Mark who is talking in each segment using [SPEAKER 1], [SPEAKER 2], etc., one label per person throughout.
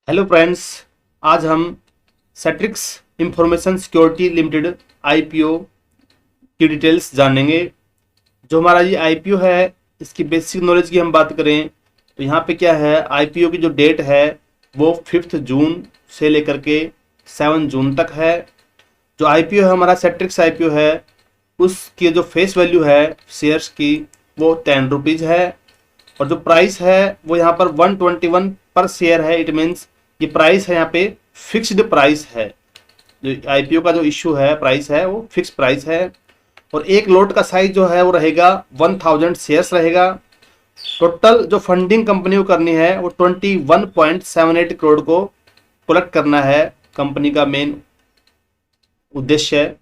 [SPEAKER 1] Hello friends, आज हम सेट्रिक्स information security limited IPO की डिटेल्स जानेंगे। जो हमारा ये आईपीओ है, इसकी बेसिक नॉलेज की हम बात करें तो यहाँ पे क्या है, आईपीओ की जो डेट है वो 5 जून से लेकर के 7 जून तक है। जो आईपीओ है हमारा सेट्रिक्स आईपीओ है, उसकी जो फेस वैल्यू है शेयर्स की वो 10 रुपीज़ है। और जो प्राइस है वो यहाँ पर 121 पर शेयर है। इट मीन्स ये प्राइस है, यहाँ पे फिक्स्ड प्राइस है। जो आईपीओ का जो इश्यू है प्राइस है वो फिक्स प्राइस है। और एक लोट का साइज जो है वो रहेगा 1000 शेयर्स रहेगा। टोटल जो फंडिंग कंपनी को करनी है वो 21.78 करोड़ को कलेक्ट करना है, कंपनी का मेन उद्देश्य है।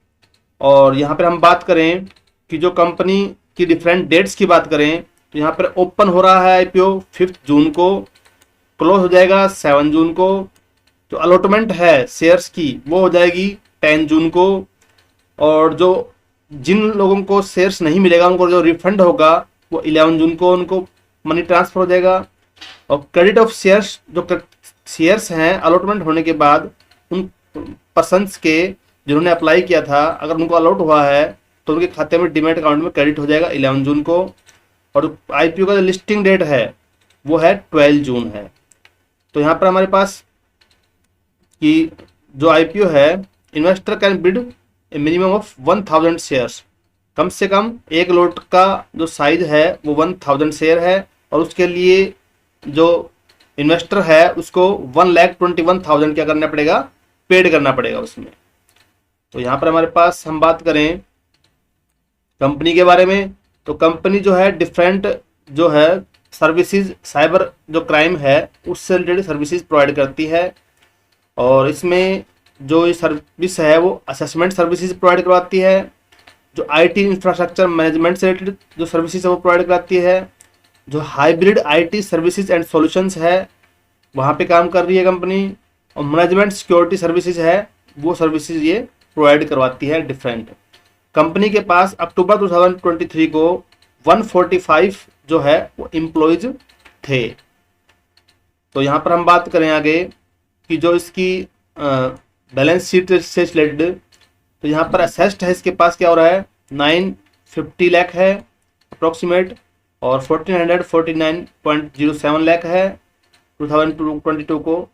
[SPEAKER 1] और यहाँ पर हम बात करें कि जो कंपनी की डिफरेंट डेट्स की बात करें तो यहाँ पर ओपन हो रहा है आईपीओ 5 जून को, क्लोज हो जाएगा 7 जून को। जो अलॉटमेंट है शेयर्स की वो हो जाएगी 10 जून को। और जो जिन लोगों को शेयर्स नहीं मिलेगा उनको जो रिफंड होगा वो 11 जून को उनको मनी ट्रांसफर हो जाएगा। और क्रेडिट ऑफ शेयर्स, जो शेयर्स हैं अलॉटमेंट होने के बाद उन पर्सनस के जिन्होंने अप्लाई किया था, अगर उनको अलॉट हुआ है तो उनके खाते में डीमैट अकाउंट में क्रेडिट हो जाएगा 11 जून को। और आईपीओ का जो लिस्टिंग डेट है वो है 12 जून है। तो यहाँ पर हमारे पास कि जो आईपीओ है, investor can bid a minimum of 1000 shares. कम से कम एक लोट का जो साइज है वो 1000 शेयर है। और उसके लिए जो इन्वेस्टर है उसको 1,21,000 क्या करना पड़ेगा, पेड करना पड़ेगा उसमें। तो यहाँ पर हमारे पास हम बात करें कंपनी के बारे में तो कंपनी जो है डिफरेंट जो है सर्विसेज, साइबर जो क्राइम है उससे रिलेटेड सर्विसेज प्रोवाइड करती है। और इसमें जो ये सर्विस है वो असेसमेंट सर्विसेज प्रोवाइड करवाती है। जो आईटी इंफ्रास्ट्रक्चर मैनेजमेंट से रिलेटेड जो सर्विसेज है वो प्रोवाइड कराती है। जो hybrid IT services and solutions है वहाँ पे काम कर रही है कंपनी। और मैनेजमेंट सिक्योरिटी सर्विसेज है वो सर्विसेज ये प्रोवाइड करवाती है डिफरेंट। कंपनी के पास अक्टूबर 2023 को 145 जो है वो एम्प्लॉयज थे। तो यहाँ पर हम बात करें आगे कि जो इसकी बैलेंस शीट से रिलेटेड, तो यहाँ पर असेस्ड है इसके पास क्या हो रहा है, 950 लाख है अप्रोक्सीमेट। और 1449.07 लाख है 2022 को।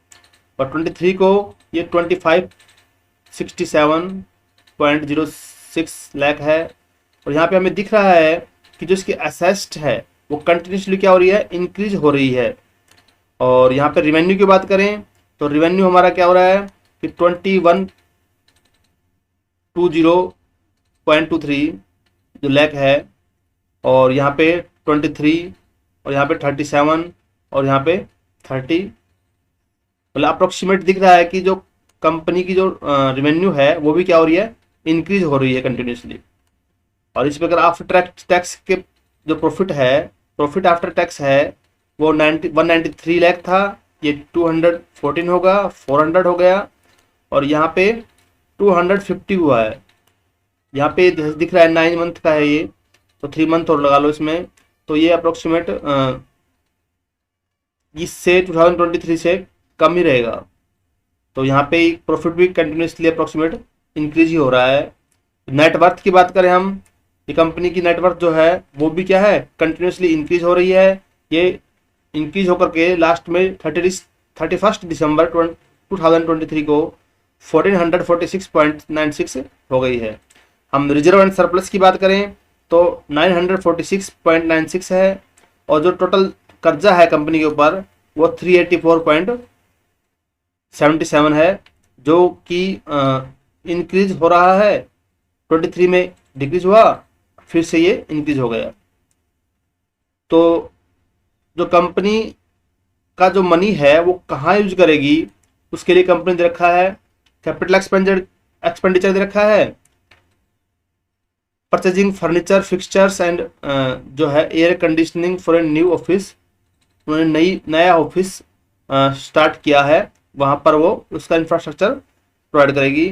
[SPEAKER 1] और 23 को ये 2567.06 लाख है। और यहाँ पे हमें दिख रहा है कि जो इसकी असेस्ड है वो कंटिन्यूसली क्या हो रही है, इंक्रीज हो रही है। और यहाँ पे रिवेन्यू की बात करें तो रिवेन्यू हमारा क्या हो रहा है कि 2120.23 जो लाख है। और यहाँ पे 23 और यहाँ पे 37 और यहाँ पे 30, मतलब अप्रोक्सीमेट दिख रहा है कि जो कंपनी की जो रिवेन्यू है वो भी क्या हो रही है, इंक्रीज हो रही है कंटिन्यूसली। और इस पर अगर आफ्टर टैक्स के जो प्रॉफिट है, प्रॉफिट आफ्टर टैक्स है वो 193 लाख था, ये 214 होगा, 400 हो गया। और यहाँ पे 250 हुआ है। यहाँ पे दिख रहा है 9 मंथ का है ये, तो 3 मंथ और लगा लो इसमें। तो ये अप्रोक्सीमेट इससे 2023 से कम ही रहेगा। तो यहाँ पे प्रॉफिट भी कंटिन्यूसली अप्रोक्सीमेट इंक्रीज ही हो रहा है। नेटवर्थ की बात करें हम, ये कंपनी की नेटवर्थ जो है वो भी क्या है, कंटिन्यूसली इंक्रीज हो रही है। ये इंक्रीज होकर के लास्ट में 31 दिसंबर 2023 को 1446.96 हो गई है। हम रिजर्व एंड सरप्लस की बात करें तो 946.96 है। और जो टोटल कर्जा है कंपनी के ऊपर वो 384.77 है, जो कि इंक्रीज हो रहा है। 23 में डिक्रीज हुआ, फिर से ये इंक्रीज हो गया। तो जो कंपनी का जो मनी है वो कहाँ यूज करेगी, उसके लिए कंपनी दे रखा है कैपिटल एक्सपेंडिचर दे रखा है, परचेजिंग फर्नीचर फिक्सचर्स एंड जो है air conditioning for a new office. उन्होंने नया ऑफिस स्टार्ट किया है, वहाँ पर वो उसका इंफ्रास्ट्रक्चर प्रोवाइड करेगी।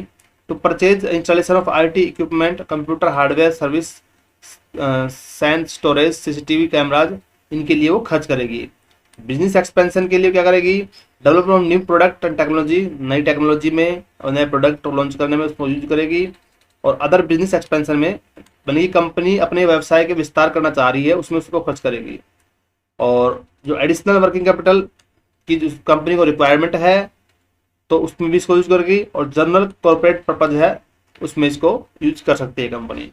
[SPEAKER 1] To purchase installation of IT equipment, computer hardware service, sand storage, CCTV cameras, इनके लिए वो खर्च करेगी। बिजनेस एक्सपेंशन के लिए क्या करेगी, development of new product and technology, नई टेक्नोलॉजी में और नए प्रोडक्ट लॉन्च करने में उसको यूज करेगी। और अदर बिजनेस एक्सपेंशन में बनी कंपनी अपने व्यवसाय के विस्तार करना चाह रही है उसमें उसको खर्च करेगी। और जो एडिशनल वर्किंग कैपिटल की जो कंपनी को रिक्वायरमेंट है तो उसमें भी इसको यूज करेगी। और जनरल कॉर्पोरेट पर्पज है उसमें इसको यूज कर सकती है कंपनी।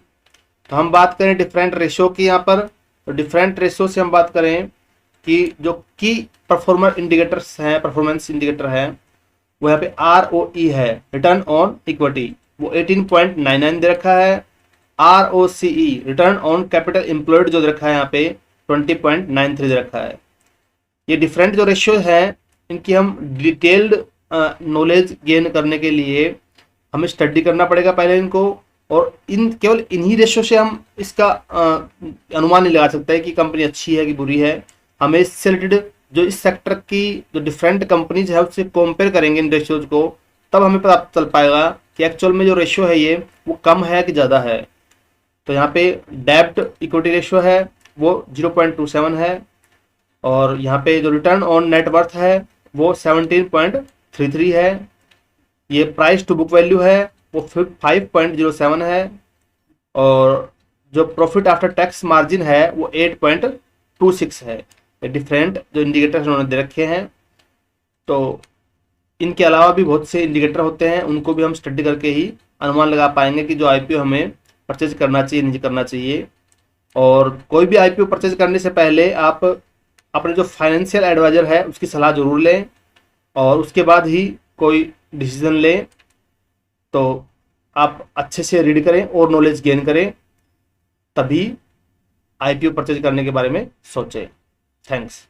[SPEAKER 1] तो हम बात करें डिफरेंट रेशो की यहाँ पर, तो डिफरेंट रेशो से हम बात करें कि जो की परफॉर्मर इंडिकेटर्स हैं, परफॉर्मेंस इंडिकेटर हैं, वो यहाँ पे ROE है, रिटर्न ऑन इक्विटी, वो 18.99 दे रखा है। ROCE, return on capital employed, जो दे रखा है यहाँ पे 20.93 दे रखा है। ये डिफरेंट जो रेशियो है इनकी हम डिटेल्ड नॉलेज गेन करने के लिए हमें स्टडी करना पड़ेगा पहले इनको। और इन केवल इन्हीं रेशियो से हम इसका अनुमान नहीं लगा सकते हैं कि कंपनी अच्छी है कि बुरी है। हमें इससे रिलेटेड जो इस सेक्टर की जो डिफरेंट कंपनीज है उससे कंपेयर करेंगे इन रेशियोज को, तब हमें पता चल पाएगा कि एक्चुअल में जो रेशियो है ये वो कम है कि ज़्यादा है। तो यहाँ पे डेब्ट इक्विटी रेशियो है वो 0.27 है। और यहाँ पे जो रिटर्न ऑन नेट वर्थ है वो 17.33 है। ये प्राइस टू बुक वैल्यू है वो 5.07 है। और जो प्रॉफिट आफ्टर टैक्स मार्जिन है वो 8.26 है। ये डिफरेंट जो इंडिकेटर्स उन्होंने दे रखे हैं। तो इनके अलावा भी बहुत से इंडिकेटर होते हैं, उनको भी हम स्टडी करके ही अनुमान लगा पाएंगे कि जो आईपीओ हमें परचेज करना चाहिए नहीं करना चाहिए। और कोई भी आईपीओ परचेज करने से पहले आप अपने जो फाइनेंशियल एडवाइजर है उसकी सलाह जरूर लें और उसके बाद ही कोई डिसीजन लें। तो आप अच्छे से रीड करें और नॉलेज गेन करें, तभी आईपीओ परचेज करने के बारे में सोचें। थैंक्स।